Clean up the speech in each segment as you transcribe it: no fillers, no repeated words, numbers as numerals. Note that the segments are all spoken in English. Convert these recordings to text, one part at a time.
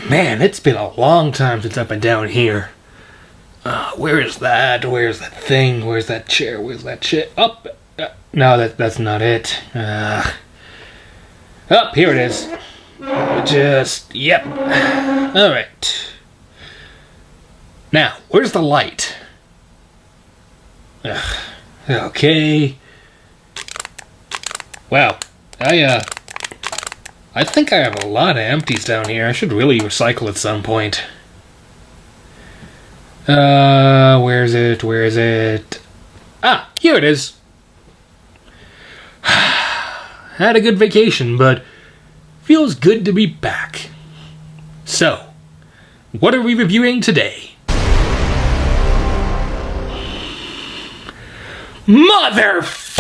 Man, it's been a long time since I've been down here. Where is that? Where's that thing? Where's that chair? Where's that shit? Up! No, that's not it. Here it is. Yep. Alright. Now, where's the light? Okay. Wow. I think I have a lot of empties down here. I should really recycle at some point. Where is it? Where is it? Ah, here it is. Had a good vacation, but feels good to be back. So, what are we reviewing today? Motherfucker!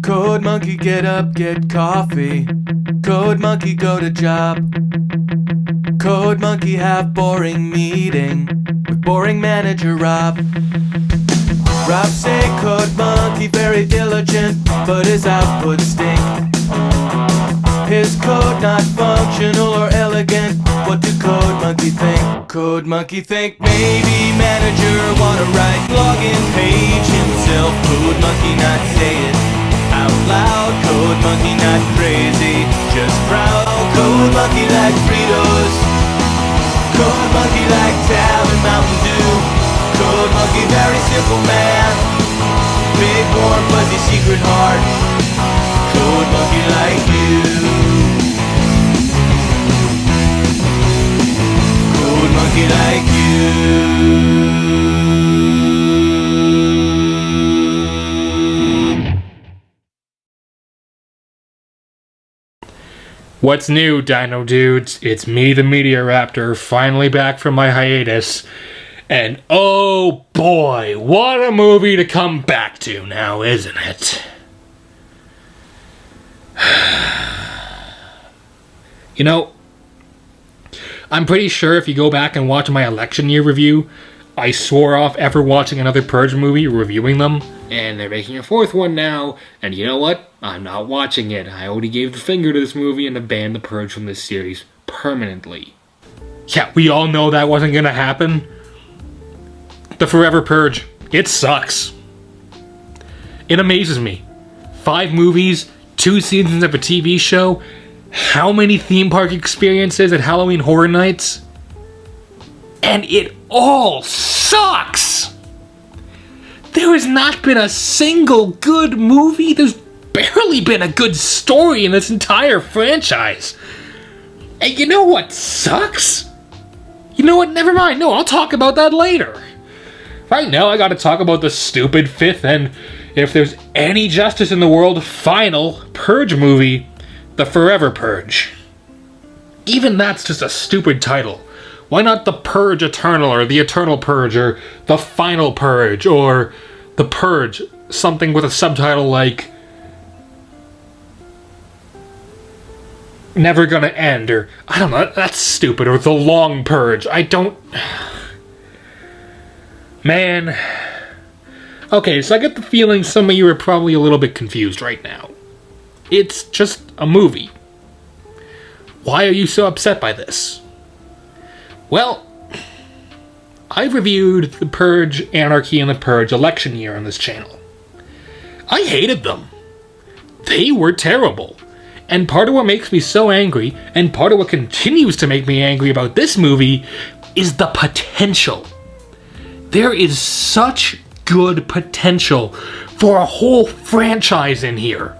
Code monkey, get up, get coffee. Code monkey, go to job. Code monkey, have boring meeting with boring manager Rob. Rob say code monkey very diligent, but his output stink. His code not functional or elegant. What do code monkey think? Code monkey think maybe manager wanna write login page himself. Code monkey not say it out loud. Code monkey not crazy, just proud. Code monkey like Fritos. Code monkey like Tal and Mountain Dew. Code monkey very simple man. Big warm fuzzy secret heart. Code monkey like you. Code monkey like you. What's new, Dino Dudes? It's me, the Media Raptor, finally back from my hiatus. And oh boy, what a movie to come back to now, isn't it? You know, I'm pretty sure if you go back and watch my election year review, I swore off ever watching another Purge movie, reviewing them, and they're making a fourth one now, and you know what? I'm not watching it. I already gave the finger to this movie and have banned the Purge from this series permanently. Yeah, we all know that wasn't gonna happen. The Forever Purge, it sucks. It amazes me. 5 movies, 2 seasons of a TV show, how many theme park experiences at Halloween Horror Nights? And it all sucks! There has not been a single good movie. There's barely been a good story in this entire franchise. And you know what sucks? You know what? Never mind. No, I'll talk about that later. Right now, I gotta talk about the stupid 5th and, if there's any justice in the world, final Purge movie, The Forever Purge. Even that's just a stupid title. Why not The Purge Eternal, or The Eternal Purge, or The Final Purge, or The Purge, something with a subtitle like Never Gonna End, or I don't know, that's stupid, or The Long Purge. I don't... Man. Okay, so I get the feeling some of you are probably a little bit confused right now. It's just a movie. Why are you so upset by this? Well, I've reviewed The Purge, Anarchy, and The Purge election year on this channel. I hated them. They were terrible. And part of what makes me so angry, and part of what continues to make me angry about this movie, is the potential. There is such good potential for a whole franchise in here.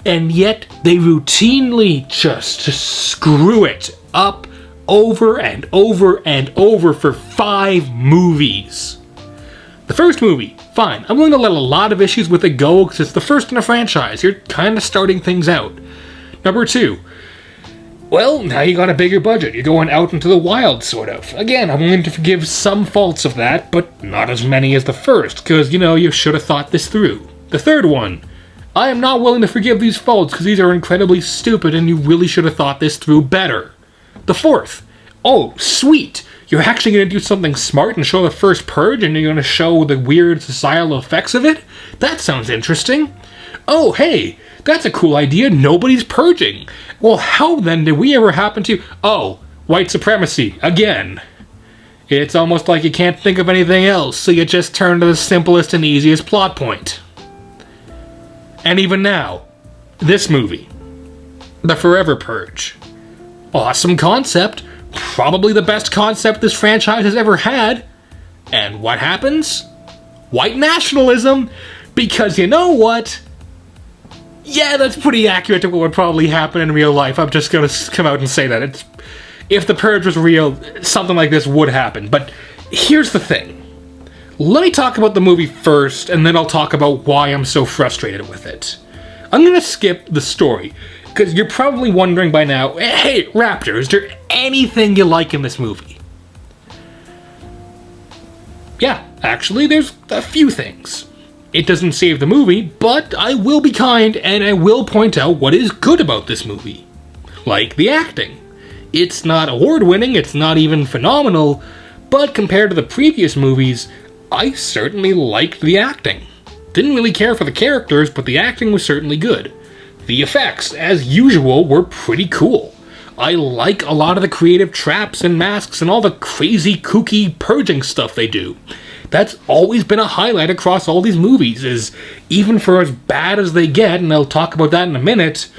And yet, they routinely just screw it up over and over and over for 5 movies. The first movie, fine. I'm willing to let a lot of issues with it go because it's the first in a franchise. You're kind of starting things out. Number 2, well, now you got a bigger budget. You're going out into the wild, sort of. Again, I'm willing to forgive some faults of that, but not as many as the first, because, you know, you should have thought this through. The third one, I am not willing to forgive these faults because these are incredibly stupid and you really should have thought this through better. The fourth, oh, sweet. You're actually going to do something smart and show the first Purge and you're going to show the weird societal effects of it? That sounds interesting. Oh, hey, that's a cool idea. Nobody's purging. Well, how then did we ever happen to... Oh, white supremacy, again. It's almost like you can't think of anything else, so you just turn to the simplest and easiest plot point. And even now, this movie, The Forever Purge. Awesome concept, probably the best concept this franchise has ever had. And what happens? White nationalism, because you know what? Yeah, that's pretty accurate to what would probably happen in real life. I'm just gonna come out and say that. If the Purge was real, something like this would happen. But here's the thing. Let me talk about the movie first, and then I'll talk about why I'm so frustrated with it. I'm gonna skip the story, because you're probably wondering by now, hey, Raptor, is there anything you like in this movie? Yeah, actually, there's a few things. It doesn't save the movie, but I will be kind, and I will point out what is good about this movie. Like the acting. It's not award-winning, it's not even phenomenal, but compared to the previous movies, I certainly liked the acting. Didn't really care for the characters, but the acting was certainly good. The effects, as usual, were pretty cool. I like a lot of the creative traps and masks and all the crazy, kooky purging stuff they do. That's always been a highlight across all these movies, is even for as bad as they get, and I'll talk about that in a minute,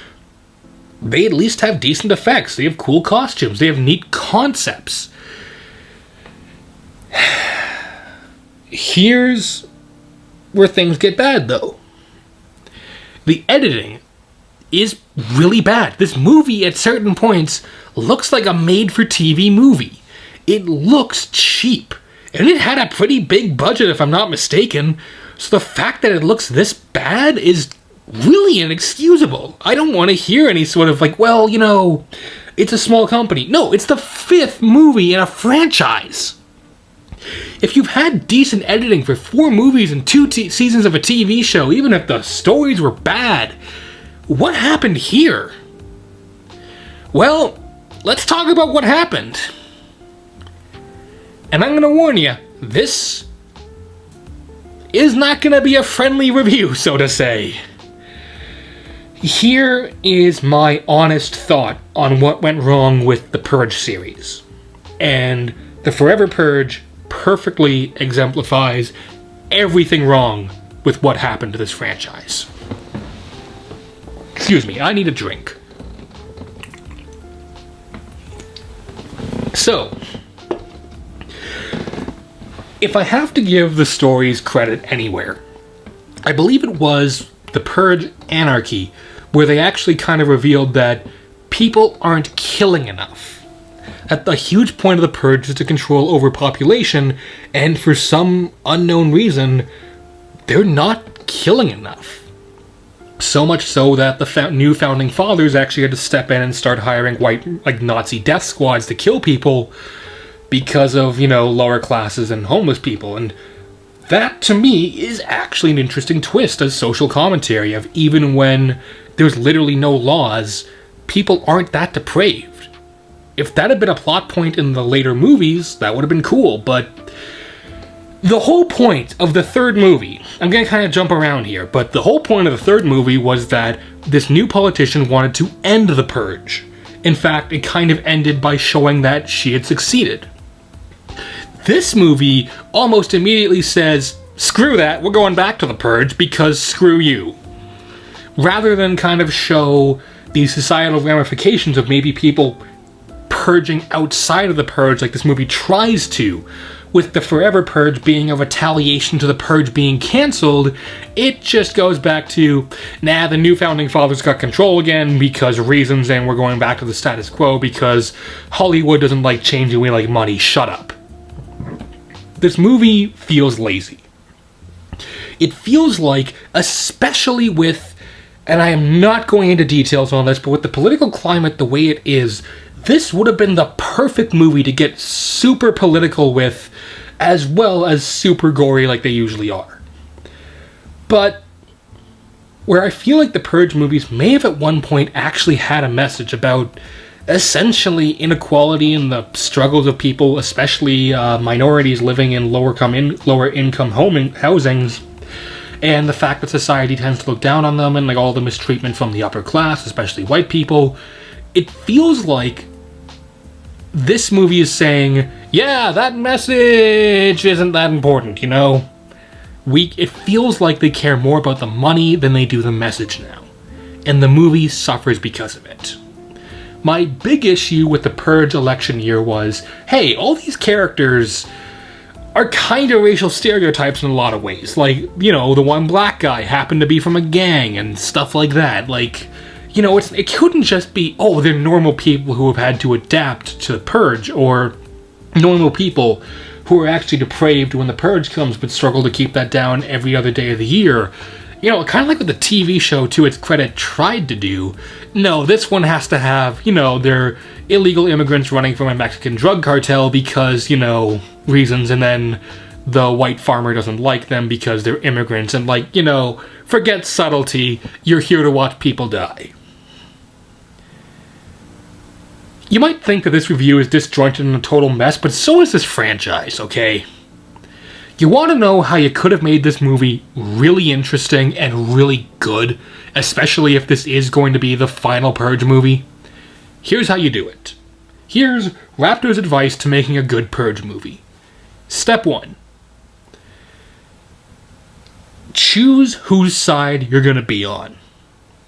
they at least have decent effects. They have cool costumes. They have neat concepts. Here's where things get bad, though. The editing is really bad. This movie, at certain points, looks like a made-for-TV movie. It looks cheap. And it had a pretty big budget, if I'm not mistaken. So the fact that it looks this bad is really inexcusable. I don't want to hear any sort of like, well, you know, it's a small company. No, it's the 5th movie in a franchise. If you've had decent editing for 4 movies and 2 seasons of a TV show, even if the stories were bad, what happened here? Well, let's talk about what happened. And I'm gonna warn you, this is not gonna be a friendly review, so to say. Here is my honest thought on what went wrong with the Purge series. And the Forever Purge perfectly exemplifies everything wrong with what happened to this franchise. Excuse me, I need a drink. So, if I have to give the stories credit anywhere, I believe it was The Purge Anarchy, where they actually kind of revealed that people aren't killing enough. That the huge point of the Purge is to control overpopulation, and for some unknown reason, they're not killing enough. So much so that the new founding fathers actually had to step in and start hiring white, like, Nazi death squads to kill people because of, you know, lower classes and homeless people. And that, to me, is actually an interesting twist as social commentary of even when there's literally no laws, people aren't that depraved. If that had been a plot point in the later movies, that would have been cool, but the whole point of the 3rd movie, I'm going to kind of jump around here, but the whole point of the 3rd movie was that this new politician wanted to end the Purge. In fact, it kind of ended by showing that she had succeeded. This movie almost immediately says, screw that, we're going back to the Purge because screw you. Rather than kind of show the societal ramifications of maybe people purging outside of the Purge like this movie tries to, with the Forever Purge being a retaliation to the Purge being cancelled, it just goes back to, nah, the new founding fathers got control again because reasons, and we're going back to the status quo because Hollywood doesn't like change and we like money, shut up. This movie feels lazy. It feels like, especially with, and I am not going into details on this, but with the political climate the way it is, this would have been the perfect movie to get super political with, as well as super gory like they usually are. But where I feel like the Purge movies may have at one point actually had a message about essentially inequality and the struggles of people, especially minorities living in lower income housings, and the fact that society tends to look down on them and like all the mistreatment from the upper class, especially white people. It feels like this movie is saying, yeah, that message isn't that important, you know? It feels like they care more about the money than they do the message now. And the movie suffers because of it. My big issue with the Purge election year was, hey, all these characters are kind of racial stereotypes in a lot of ways. Like, you know, the one black guy happened to be from a gang and stuff like that. Like, you know, it couldn't just be, oh, they're normal people who have had to adapt to the Purge, or normal people who are actually depraved when the Purge comes but struggle to keep that down every other day of the year. You know, kind of like what the TV show, to its credit, tried to do. No, this one has to have, you know, they're illegal immigrants running from a Mexican drug cartel because, you know, reasons, and then the white farmer doesn't like them because they're immigrants, and, like, you know, forget subtlety, you're here to watch people die. You might think that this review is disjointed and a total mess, but so is this franchise, okay? You want to know how you could have made this movie really interesting and really good, especially if this is going to be the final Purge movie? Here's how you do it. Here's Raptor's advice to making a good Purge movie. Step 1. Choose whose side you're going to be on.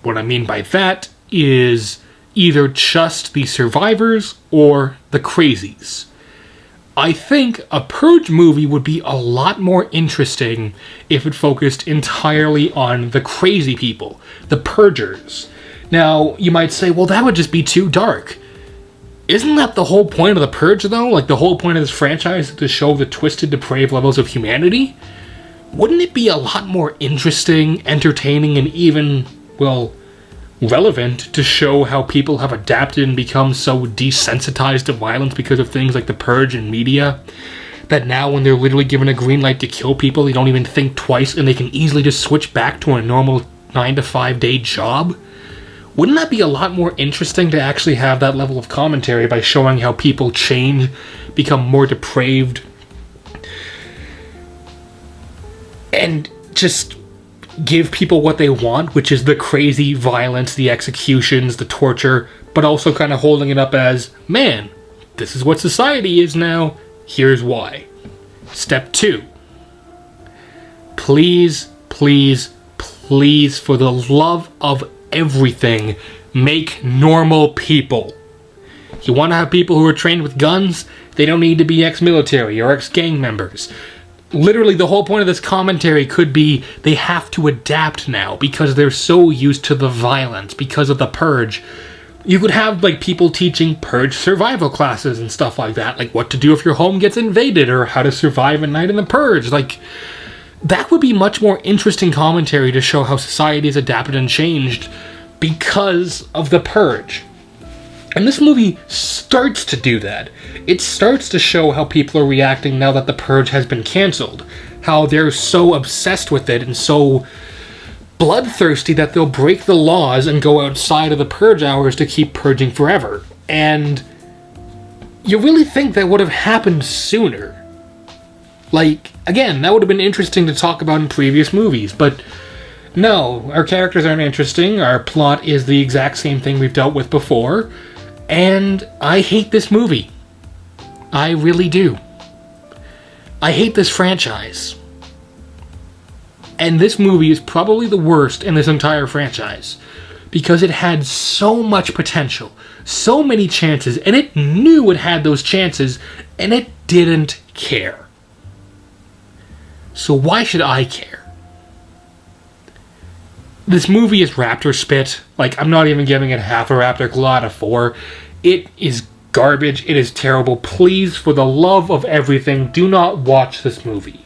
What I mean by that is either just the survivors or the crazies. I think a Purge movie would be a lot more interesting if it focused entirely on the crazy people, the Purgers. Now, you might say, well, that would just be too dark. Isn't that the whole point of the Purge, though? Like, the whole point of this franchise is to show the twisted, depraved levels of humanity? Wouldn't it be a lot more interesting, entertaining, and even, well, relevant to show how people have adapted and become so desensitized to violence because of things like the Purge and media, that now when they're literally given a green light to kill people, they don't even think twice and they can easily just switch back to a normal 9-to-5 day job? Wouldn't that be a lot more interesting to actually have that level of commentary by showing how people change, become more depraved, and just give people what they want, which is the crazy violence, the executions, the torture, but also kind of holding it up as, man, this is what society is now, here's why. Step 2. Please, please, please, for the love of everything, make normal people. You want to have people who are trained with guns? They don't need to be ex-military or ex-gang members. Literally, the whole point of this commentary could be they have to adapt now because they're so used to the violence because of the Purge. You could have, like, people teaching Purge survival classes and stuff like that, like what to do if your home gets invaded or how to survive a night in the Purge. Like, that would be much more interesting commentary to show how society has adapted and changed because of the Purge. And this movie starts to do that. It starts to show how people are reacting now that the Purge has been cancelled. How they're so obsessed with it and so bloodthirsty that they'll break the laws and go outside of the Purge hours to keep purging forever. And you really think that would have happened sooner. Like, again, that would have been interesting to talk about in previous movies, but no, our characters aren't interesting, our plot is the exact same thing we've dealt with before, and I hate this movie. I really do. I hate this franchise. And this movie is probably the worst in this entire franchise, because it had so much potential, so many chances, and it knew it had those chances, and it didn't care. So why should I care? This movie is Raptor spit. Like, I'm not even giving it half a Raptor claw out of 4. It is garbage. It is terrible. Please, for the love of everything, do not watch this movie.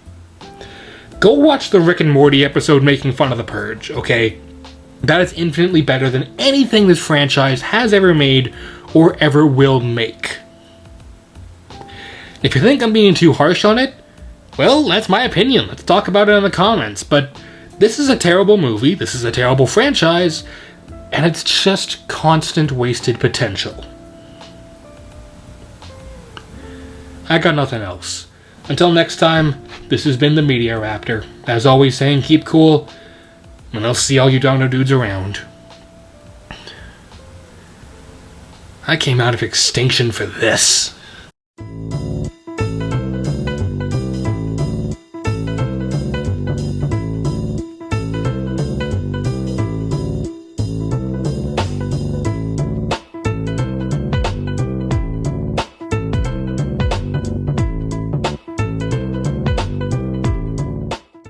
Go watch the Rick and Morty episode making fun of the Purge, okay? That is infinitely better than anything this franchise has ever made or ever will make. If you think I'm being too harsh on it, well, that's my opinion. Let's talk about it in the comments. But this is a terrible movie, this is a terrible franchise, and it's just constant wasted potential. I got nothing else. Until next time, this has been the Media Raptor. As always saying, keep cool, and I'll see all you Dino Dudes around. I came out of extinction for this.